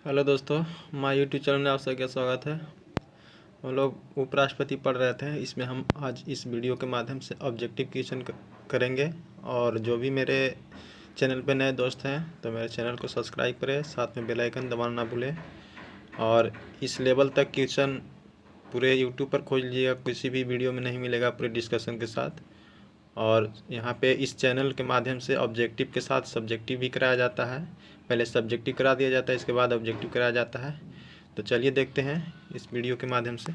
Hello दोस्तों, हमारे YouTube channel में आप सबका स्वागत है। हम लोग उपराष्ट्रपति पढ़ रहे थे। इसमें हम आज इस वीडियो के माध्यम से ऑब्जेक्टिव क्वेश्चन करेंगे। और जो भी मेरे चैनल पे नए दोस्त हैं तो मेरे चैनल को सब्सक्राइब करें, साथ में बेल आइकन दबाना ना भूलें। और इस लेवल तक क्वेश्चन पूरे यूट्यूब पर खोज लीजिएगा, किसी भी वीडियो में नहीं मिलेगा पूरे डिस्कशन के साथ। और यहाँ पे इस चैनल के माध्यम से ऑब्जेक्टिव के साथ सब्जेक्टिव भी कराया जाता है। पहले सब्जेक्टिव करा दिया जाता है, इसके बाद ऑब्जेक्टिव कराया जाता है। तो चलिए देखते हैं इस वीडियो के माध्यम से।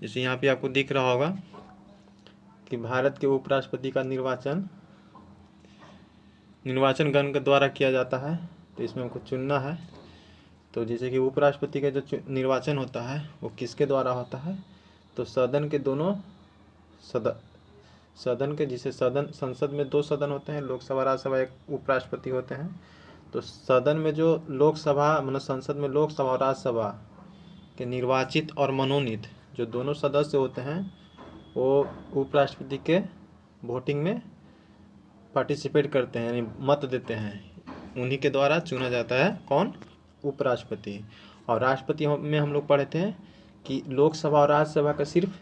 जैसे यहाँ पे आपको दिख रहा होगा कि भारत के उपराष्ट्रपति का निर्वाचन गण के द्वारा किया जाता है। तो इसमें हमको चुनना है। तो जैसे कि उपराष्ट्रपति का जो निर्वाचन होता है वो किसके द्वारा होता है, तो सदन के दोनों सदन के, जिसे संसद में दो सदन होते हैं, लोकसभा राज्यसभा, एक उपराष्ट्रपति होते हैं। तो सदन में जो लोकसभा मतलब संसद में लोकसभा और राज्यसभा के निर्वाचित और मनोनीत जो दोनों सदस्य होते हैं वो उपराष्ट्रपति के वोटिंग में पार्टिसिपेट करते हैं, यानी मत देते हैं। उन्हीं के द्वारा चुना जाता है कौन, उपराष्ट्रपति। और राष्ट्रपति में हम लोग पढ़े थे कि लोकसभा और राज्यसभा का सिर्फ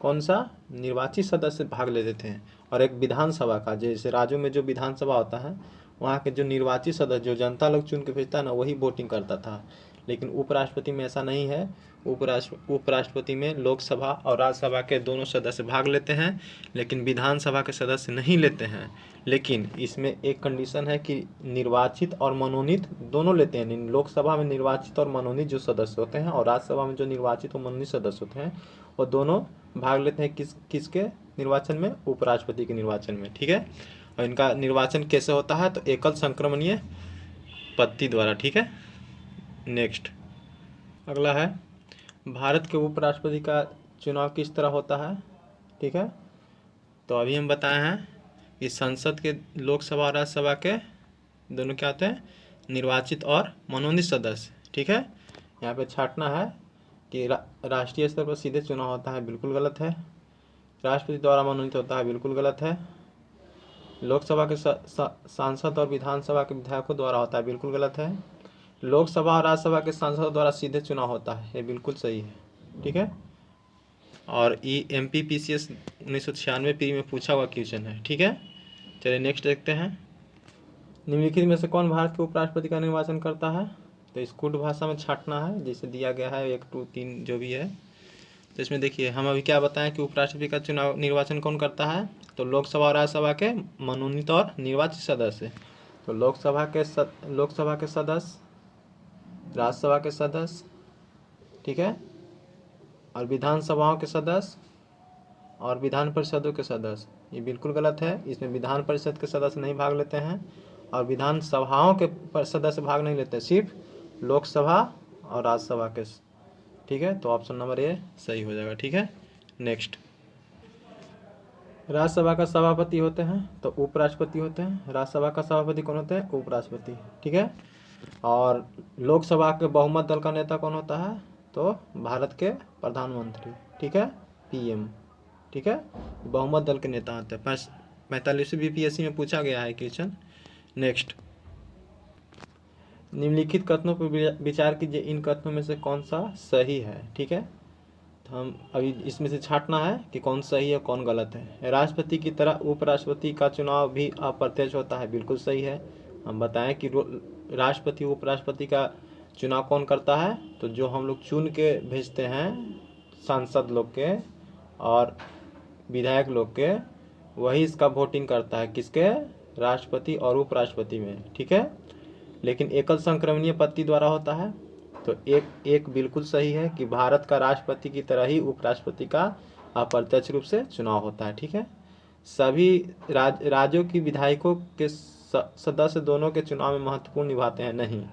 कौन सा निर्वाचित सदस्य भाग लेते थे, और एक विधानसभा का, जैसे राज्यों में जो विधानसभा होता है वहाँ के जो निर्वाचित सदस्य जो जनता लोग चुन के भेजता है ना, वही वोटिंग करता था। लेकिन उपराष्ट्रपति में ऐसा नहीं है। उपराष्ट्रपति में लोकसभा और राज्यसभा के दोनों सदस्य भाग लेते हैं, लेकिन विधानसभा के सदस्य नहीं लेते हैं। लेकिन इसमें एक कंडीशन है कि निर्वाचित और मनोनीत दोनों लेते हैं। लोकसभा में निर्वाचित और मनोनीत जो सदस्य होते हैं और राज्यसभा में जो निर्वाचित और मनोनीत सदस्य होते हैं वो दोनों भाग लेते हैं किसके निर्वाचन में, उपराष्ट्रपति के निर्वाचन में। ठीक है। और इनका निर्वाचन कैसे होता है, तो एकल संक्रमणीय पद्धति द्वारा। ठीक है। नेक्स्ट अगला है, भारत के उपराष्ट्रपति का चुनाव किस तरह होता है। ठीक है। तो अभी हम बताए हैं कि संसद के लोकसभा और राज्यसभा के दोनों क्या होते हैं, निर्वाचित और मनोनीत सदस्य। ठीक है। यहाँ पे छांटना है कि राष्ट्रीय स्तर पर सीधे चुनाव होता है, बिल्कुल गलत है। राष्ट्रपति द्वारा मनोनीत होता है, बिल्कुल गलत है। लोकसभा के सांसद और विधानसभा के विधायकों द्वारा होता है, बिल्कुल गलत है। लोकसभा और राज्यसभा के सांसदों द्वारा सीधे चुनाव होता है, ये बिल्कुल सही है। ठीक है। और ये MPPCS 1996 पी में पूछा हुआ क्वेश्चन है। ठीक है। चलिए नेक्स्ट देखते हैं। निम्नलिखित में से कौन भारत के उपराष्ट्रपति का निर्वाचन करता है, तो इसको कुट भाषा में छांटना है, जैसे दिया गया है 1 2 3 जो भी है। तो इसमें देखिए हम अभी क्या बताएं कि उपराष्ट्रपति का चुनाव निर्वाचन कौन करता है, तो लोकसभा और राज्यसभा के मनोनीत और निर्वाचित सदस्य। तो लोकसभा के सदस्य, राज्यसभा के सदस्य, ठीक है, और विधानसभाओं के सदस्य और विधान परिषदों के सदस्य। ये बिल्कुल गलत है। इसमें विधान परिषद के सदस्य नहीं भाग लेते हैं और विधानसभाओं के सदस्य भाग नहीं लेते, सिर्फ लोकसभा और राज्यसभा के। ठीक है। तो ऑप्शन नंबर ए सही हो जाएगा। ठीक है। नेक्स्ट, राज्यसभा का सभापति होते हैं तो उपराष्ट्रपति होते हैं। राज्यसभा का सभापति कौन होते हैं, उपराष्ट्रपति। ठीक है। और लोकसभा के बहुमत दल का नेता कौन होता है, तो भारत के प्रधानमंत्री। ठीक है, PM। ठीक है, बहुमत दल के नेता होते हैं। 45वीं BPSC में पूछा गया है क्वेश्चन। नेक्स्ट, निम्नलिखित कथनों पर विचार कीजिए, इन कथनों में से कौन सा सही है। ठीक है। तो हम अभी इसमें से छांटना है कि कौन सही है कौन गलत है। राष्ट्रपति की तरह उपराष्ट्रपति का चुनाव भी अप्रत्यक्ष होता है, बिल्कुल सही है। हम बताएं कि राष्ट्रपति उपराष्ट्रपति का चुनाव कौन करता है, तो जो हम लोग चुन के भेजते हैं सांसद लोग के और विधायक लोग के, वही इसका वोटिंग करता है, किसके, राष्ट्रपति और उपराष्ट्रपति में। ठीक है। लेकिन एकल संक्रमणीय पद्धति द्वारा होता है। तो एक बिल्कुल सही है कि भारत का राष्ट्रपति की तरह ही उपराष्ट्रपति का अप्रत्यक्ष रूप से चुनाव होता है। ठीक है। सभी राज्यों की विधायकों के सदस्य दोनों के चुनाव में महत्वपूर्ण निभाते हैं, नहीं।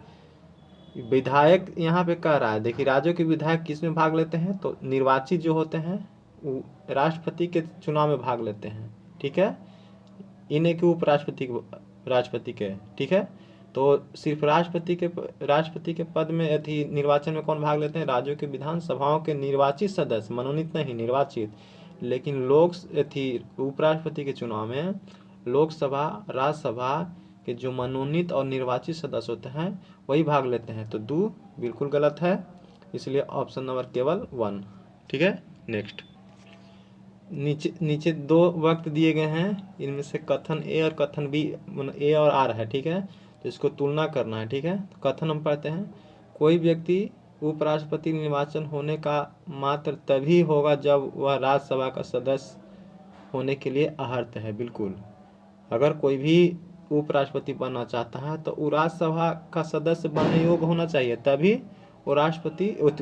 विधायक यहाँ पे कह रहा है, देखिए राज्यों के विधायक किस में भाग लेते हैं, तो निर्वाचित जो होते हैं वो राष्ट्रपति के चुनाव में भाग लेते हैं। ठीक है। इन्हें के राष्ट्रपति के। ठीक है। तो सिर्फ राष्ट्रपति के पद में अथी निर्वाचन में कौन भाग लेते हैं, राज्यों के विधानसभाओं के निर्वाचित सदस्य, मनोनीत नहीं, निर्वाचित। लेकिन उपराष्ट्रपति के चुनाव में लोकसभा, राज्यसभा कि जो मनोनीत और निर्वाचित सदस्य होते हैं वही भाग लेते हैं, तो 2 बिल्कुल गलत है, इसलिए ऑप्शन नंबर केवल 1। ठीक है, नेक्स्ट। नीचे नीचे 2 वक्त दिए गए हैं, इनमें से कथन ए और कथन बी, ए और आर है। ठीक है, तो इसको तुलना करना है। ठीक है, तो कथन हम पढ़ते हैं, कोई व्यक्ति उपराष्ट्रपति निर्वाचन होने का मात्र तभी होगा जब वह राज्यसभा का सदस्य होने के लिए अहर्त है। बिल्कुल, अगर कोई भी उपराष्ट्रपति बनना चाहता है तो वो राज्यसभा का सदस्य बनने योग्य होना चाहिए, तभी वो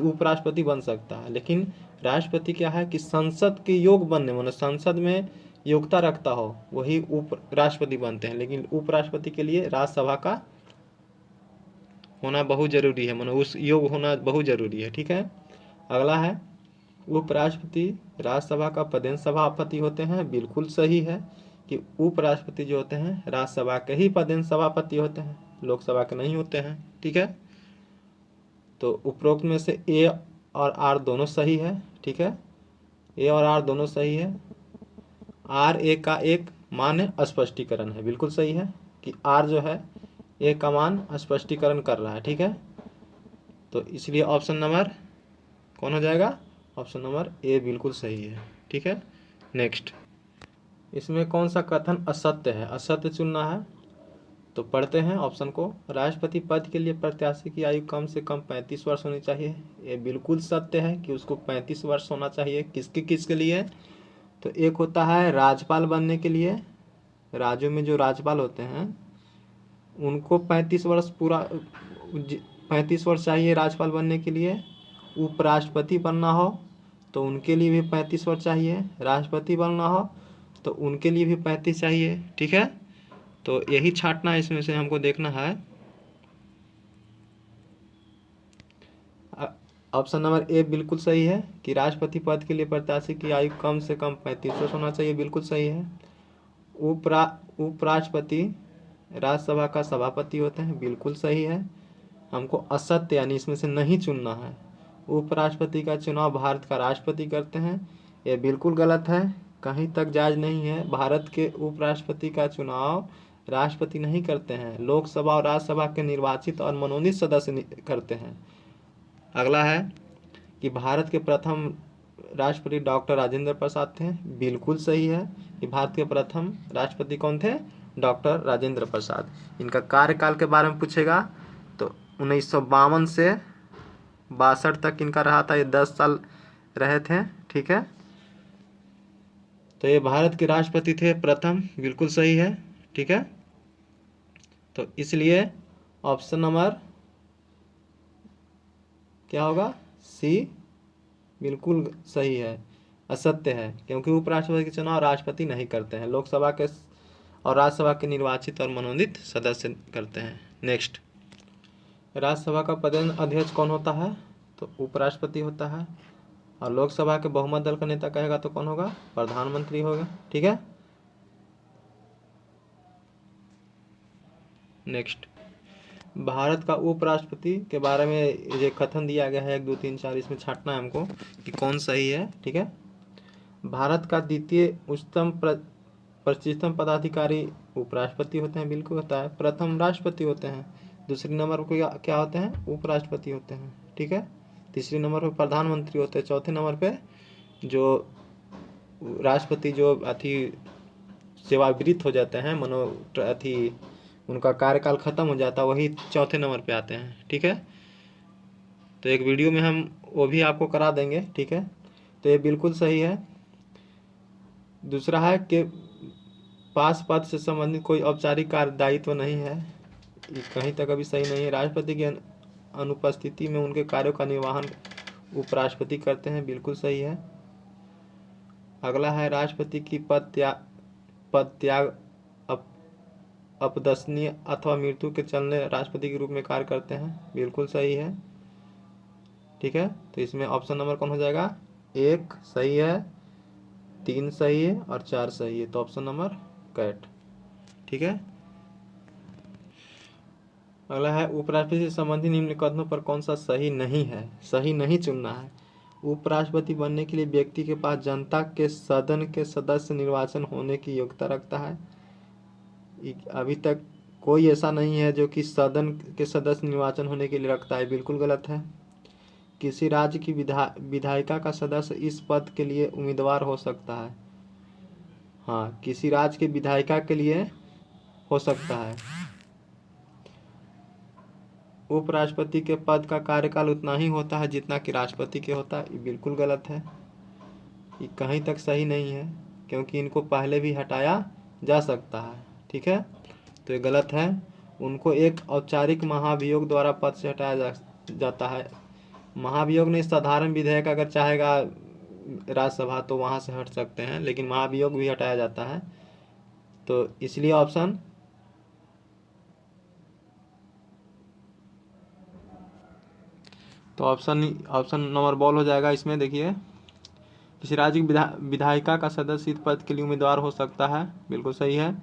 उपराष्ट्रपति बन सकता है। लेकिन राष्ट्रपति क्या है कि संसद के योग बनने, मतलब संसद में योग्यता रखता हो वही उपराष्ट्रपति बनते हैं, लेकिन उपराष्ट्रपति के लिए राज्यसभा का होना बहुत जरूरी है, मतलब उस योग होना बहुत जरूरी है। ठीक है, अगला है, उपराष्ट्रपति राज्यसभा का पदेन सभापति होते हैं। बिल्कुल सही है कि उपराष्ट्रपति जो होते हैं राज्यसभा के ही पदेन सभापति होते हैं, लोकसभा के नहीं होते हैं। ठीक है, तो उपरोक्त में से ए और आर दोनों सही है। ठीक है, ए और आर दोनों सही है। आर ए का एक मान स्पष्टीकरण है, बिल्कुल सही है कि आर जो है ए का मान स्पष्टीकरण कर रहा है। ठीक है, तो इसलिए ऑप्शन नंबर कौन हो जाएगा, ऑप्शन नंबर ए बिल्कुल सही है। ठीक है, नेक्स्ट। इसमें कौन सा कथन असत्य है, असत्य चुनना है, तो पढ़ते हैं ऑप्शन को। राष्ट्रपति पद के लिए प्रत्याशी की आयु कम से कम 35 वर्ष होनी चाहिए। ये बिल्कुल सत्य है कि उसको 35 वर्ष होना चाहिए। किसके लिए, तो एक होता है राज्यपाल बनने के लिए, राज्यों में जो राज्यपाल होते हैं उनको 35 वर्ष पूरा 35 वर्ष चाहिए राज्यपाल बनने के लिए। उपराष्ट्रपति बनना हो तो उनके लिए भी 35 वर्ष चाहिए, राष्ट्रपति बनना हो तो उनके लिए भी 35 चाहिए। ठीक है, तो यही छांटना है, इसमें से हमको देखना है। ऑप्शन नंबर ए बिल्कुल सही है कि राष्ट्रपति पद के लिए प्रत्याशी की आयु कम से कम 35 वर्ष होना चाहिए, बिल्कुल सही है। उपराष्ट्रपति राज्यसभा का सभापति होते हैं, बिल्कुल सही है। हमको असत्य यानी इसमें से नहीं चुनना है। उपराष्ट्रपति का चुनाव भारत का राष्ट्रपति करते हैं, यह बिल्कुल गलत है, कहीं तक जायज नहीं है। भारत के उपराष्ट्रपति का चुनाव राष्ट्रपति नहीं करते हैं, लोकसभा और राज्यसभा के निर्वाचित और मनोनीत सदस्य करते हैं। अगला है कि भारत के प्रथम राष्ट्रपति डॉक्टर राजेंद्र प्रसाद थे, बिल्कुल सही है कि भारत के प्रथम राष्ट्रपति कौन थे, डॉक्टर राजेंद्र प्रसाद। इनका कार्यकाल के बारे में पूछेगा तो 1952 से 62 तक इनका रहा था, ये 10 साल रहे थे। ठीक है, तो ये भारत के राष्ट्रपति थे प्रथम, बिल्कुल सही है। ठीक है, तो इसलिए ऑप्शन नंबर क्या होगा, सी बिल्कुल सही है, असत्य है, क्योंकि उपराष्ट्रपति के चुनाव राष्ट्रपति नहीं करते हैं, लोकसभा के और राज्यसभा के निर्वाचित और मनोनीत सदस्य करते हैं। नेक्स्ट, राज्यसभा का पदेन अध्यक्ष कौन होता है, तो उपराष्ट्रपति होता है, और लोकसभा के बहुमत दल का नेता कहेगा तो कौन होगा, प्रधानमंत्री होगा। ठीक है, नेक्स्ट, भारत का उपराष्ट्रपति के बारे में ये कथन दिया गया है 1 2 3 4, इसमें छांटना है हमको कि कौन सही है। ठीक है, भारत का द्वितीय उच्चतम प्रतिष्ठितम पदाधिकारी उपराष्ट्रपति होते हैं, बिल्कुल होता है। प्रथम राष्ट्रपति होते हैं, दूसरे नंबर पर क्या होते हैं, उपराष्ट्रपति होते हैं। ठीक है, तीसरे नंबर पर प्रधानमंत्री होते हैं, चौथे नंबर पे जो राष्ट्रपति जो सेवावृत्त हो जाते हैं, उनका कार्यकाल खत्म हो जाता है, वही चौथे नंबर पे आते हैं। ठीक है, तो एक वीडियो में हम वो भी आपको करा देंगे। ठीक है, तो ये बिल्कुल सही है। दूसरा है कि पास पद से संबंधित कोई औपचारिक कार्यदायित्व तो नहीं है, कहीं तक अभी सही नहीं है। राष्ट्रपति की अनुपस्थिति में उनके कार्यों का निर्वहन उपराष्ट्रपति करते हैं, बिल्कुल सही है। अगला है, राष्ट्रपति की पद त्याग अपदस्थनीय अथवा मृत्यु के चलने राष्ट्रपति के रूप में कार्य करते हैं, बिल्कुल सही है। ठीक है, तो इसमें ऑप्शन नंबर कौन हो जाएगा, 1 सही है, 3 सही है और 4 सही है, तो ऑप्शन नंबर कैट। ठीक है, अगला है, उपराष्ट्रपति से संबंधित निम्न कथनों पर कौन सा सही नहीं है, सही नहीं चुनना है। उपराष्ट्रपति बनने के लिए व्यक्ति के पास जनता के सदन के सदस्य निर्वाचन होने की योग्यता रखता है। अभी तक कोई ऐसा नहीं है जो कि सदन के सदस्य निर्वाचन होने के लिए रखता है, बिल्कुल गलत है। किसी राज्य की विधायिका का सदस्य इस पद के लिए उम्मीदवार हो सकता है। हाँ, किसी राज्य की विधायिका के लिए हो सकता है। उपराष्ट्रपति के पद का कार्यकाल उतना ही होता है जितना कि राष्ट्रपति के होता है, ये बिल्कुल गलत है। ये कहीं तक सही नहीं है, क्योंकि इनको पहले भी हटाया जा सकता है। ठीक है, तो ये गलत है। उनको एक औपचारिक महाभियोग द्वारा पद से हटाया जाता है। महाभियोग नहीं, साधारण विधेयक अगर चाहेगा राज्यसभा तो वहाँ से हट सकते हैं, लेकिन महाभियोग भी हटाया जाता है। तो इसलिए ऑप्शन ऑप्शन नंबर बॉल हो जाएगा इसमें। देखिए, किसी राज्य की विधायिका का सदस्य इस पद के लिए उम्मीदवार हो सकता है, बिल्कुल सही है।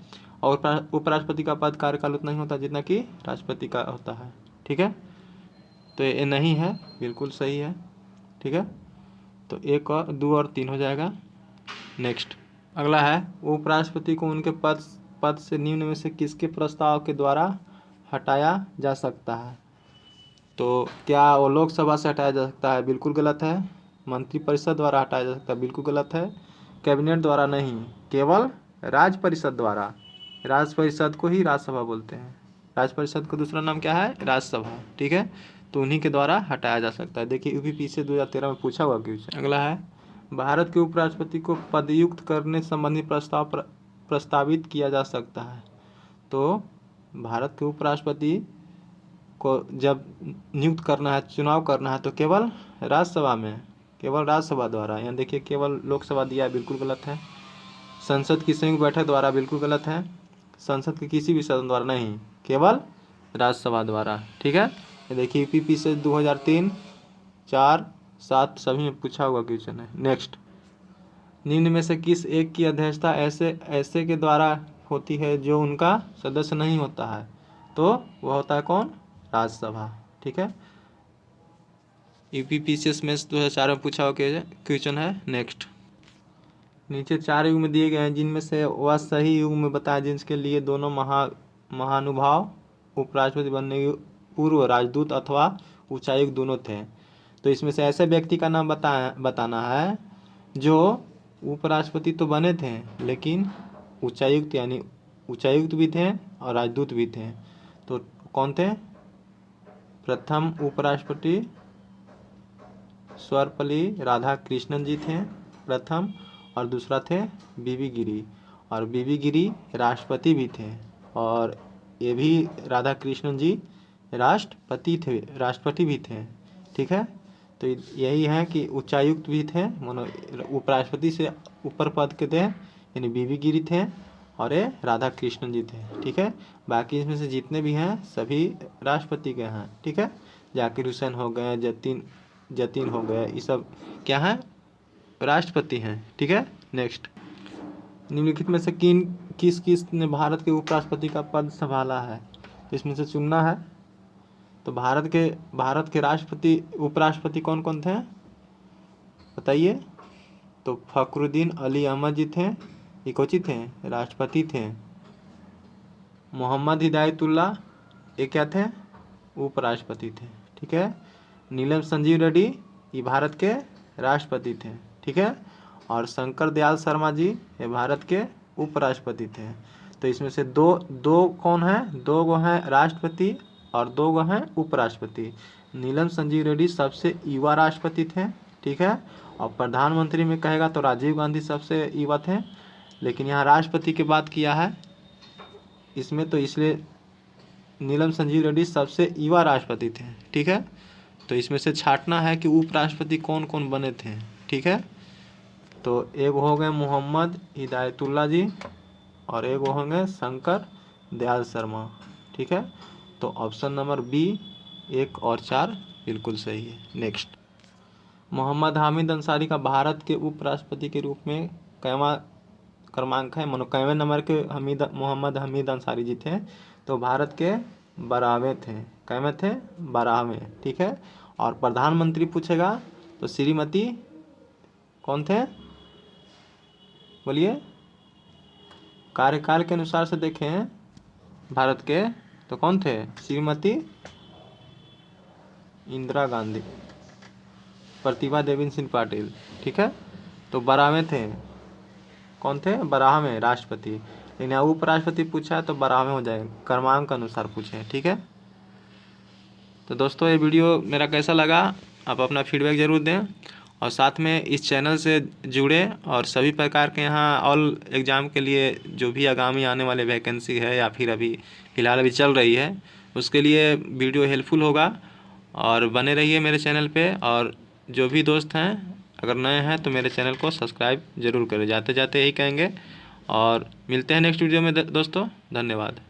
और उपराष्ट्रपति का पद कार्यकाल उतना ही होता है जितना कि राष्ट्रपति का होता है। ठीक है, तो ये नहीं है, बिल्कुल सही है। ठीक है, तो 1 और 2 और 3 हो जाएगा। नेक्स्ट, अगला है, उपराष्ट्रपति को उनके पद से निम्न में से किसके प्रस्ताव के द्वारा हटाया जा सकता है? तो क्या वो लोकसभा से हटाया जा सकता है? बिल्कुल गलत है। मंत्रिपरिषद द्वारा हटाया जा सकता है? बिल्कुल गलत है। कैबिनेट द्वारा नहीं, केवल राज्य परिषद द्वारा। राज्य परिषद को ही राज्यसभा बोलते हैं। राज्य परिषद का दूसरा नाम क्या है? राज्यसभा। ठीक है, तो उन्हीं के द्वारा हटाया जा सकता है। देखिए, यूपीपी से 2013 में पूछा हुआ क्वेश्चन। अगला है, भारत के उपराष्ट्रपति को पदयुक्त करने संबंधी प्रस्तावित किया जा सकता है। तो भारत के उपराष्ट्रपति को जब नियुक्त करना है, चुनाव करना है, तो केवल राज्यसभा में, केवल राज्यसभा द्वारा। यहाँ देखिए, केवल लोकसभा दिया है, बिल्कुल गलत है। संसद की संयुक्त बैठक द्वारा, बिल्कुल गलत है। संसद के किसी भी सदन द्वारा नहीं, केवल राज्यसभा द्वारा। ठीक है, ये देखिए, यूपीपी से 2003, 4, 7 सभी में पूछा हुआ क्वेश्चन है। नेक्स्ट, निम्न में से किस एक की अध्यक्षता ऐसे के द्वारा होती है जो उनका सदस्य नहीं होता है? तो वह होता है कौन? राज्यसभा। ठीक है, यूपीपीसीएस में 2004 में पूछा हुआ क्वेश्चन है। नेक्स्ट, नीचे 4 युग में दिए गए हैं, जिनमें से वह सही युग में बताया जिनके लिए दोनों महानुभाव उपराष्ट्रपति बनने के पूर्व राजदूत अथवा उच्चायुक्त दोनों थे। तो इसमें से ऐसे व्यक्ति का नाम बताना है जो उपराष्ट्रपति तो बने थे, लेकिन उच्चायुक्त यानी उच्चायुक्त भी थे और राजदूत भी थे। तो कौन थे? प्रथम उपराष्ट्रपति सर्वपल्ली राधाकृष्णन जी थे प्रथम, और दूसरा थे बीबी गिरी। और बीबी गिरी राष्ट्रपति भी थे, और ये भी राधाकृष्णन जी राष्ट्रपति भी थे। ठीक है, तो यही है कि उच्चायुक्त भी थे, उपराष्ट्रपति से ऊपर पद के थे, यानी बीबी गिरी थे, और ये राधाकृष्णन जी थे। ठीक है, बाकी इसमें से जितने भी हैं सभी राष्ट्रपति के हैं। ठीक है, जाकिर हुसैन हो गए, जतीन हो गए, ये सब क्या हैं? राष्ट्रपति हैं। ठीक है, नेक्स्ट, निम्नलिखित में से किस ने भारत के उपराष्ट्रपति का पद संभाला है? इसमें से चुनना है। तो भारत के उपराष्ट्रपति कौन कौन थे बताइए? तो फखरुद्दीन अली अहमद जी थे, ये कोची थे? राष्ट्रपति थे। मोहम्मद हिदायतुल्लाह, ये क्या थे? उपराष्ट्रपति थे। ठीक है, नीलम संजीव रेड्डी, ये भारत के राष्ट्रपति थे। ठीक है, और शंकर दयाल शर्मा जी, ये भारत के उपराष्ट्रपति थे। तो इसमें से दो कौन है? 2 गो हैं राष्ट्रपति और 2 गो हैं उपराष्ट्रपति। नीलम संजीव रेड्डी सबसे युवा राष्ट्रपति थे। ठीक है, और प्रधानमंत्री में कहेगा तो राजीव गांधी सबसे युवा थे, लेकिन यहाँ राष्ट्रपति की बात किया है इसमें, तो इसलिए नीलम संजीव रेड्डी सबसे युवा राष्ट्रपति थे। ठीक है, तो इसमें से छांटना है कि उपराष्ट्रपति कौन कौन बने थे। ठीक है, तो एक हो गए मोहम्मद हिदायतुल्लाह जी, और एक होंगे शंकर दयाल शर्मा। ठीक है, तो ऑप्शन नंबर बी 1 और 4 बिल्कुल सही है। नेक्स्ट, मोहम्मद हामिद अंसारी का भारत के उपराष्ट्रपति के रूप में कैवा क्रमांक है? कैवें नंबर के मोहम्मद हमीद अंसारी जी थे? तो भारत के 12वें थे। कैवें थे? 12वें। ठीक है, और प्रधानमंत्री पूछेगा तो श्रीमती कौन थे? बोलिए, कार्यकाल के अनुसार से देखें भारत के तो कौन थे? श्रीमती इंदिरा गांधी, प्रतिभा देवी सिंह पाटिल। ठीक है, तो 12वें थे, कौन थे? 12वें राष्ट्रपति। लेकिन यहाँ उपराष्ट्रपति पूछा है तो 12वें हो जाएगा, क्रमांक अनुसार पूछे। ठीक है, तो दोस्तों ये वीडियो मेरा कैसा लगा आप अपना फीडबैक ज़रूर दें, और साथ में इस चैनल से जुड़े और सभी प्रकार के यहाँ ऑल एग्ज़ाम के लिए जो भी आगामी आने वाले वैकेंसी है या फिर अभी फ़िलहाल अभी चल रही है उसके लिए वीडियो हेल्पफुल होगा। और बने रहिए मेरे चैनल पे, और जो भी दोस्त हैं अगर नए हैं तो मेरे चैनल को सब्सक्राइब ज़रूर करें। जाते जाते यही कहेंगे, और मिलते हैं नेक्स्ट वीडियो में दोस्तों। धन्यवाद।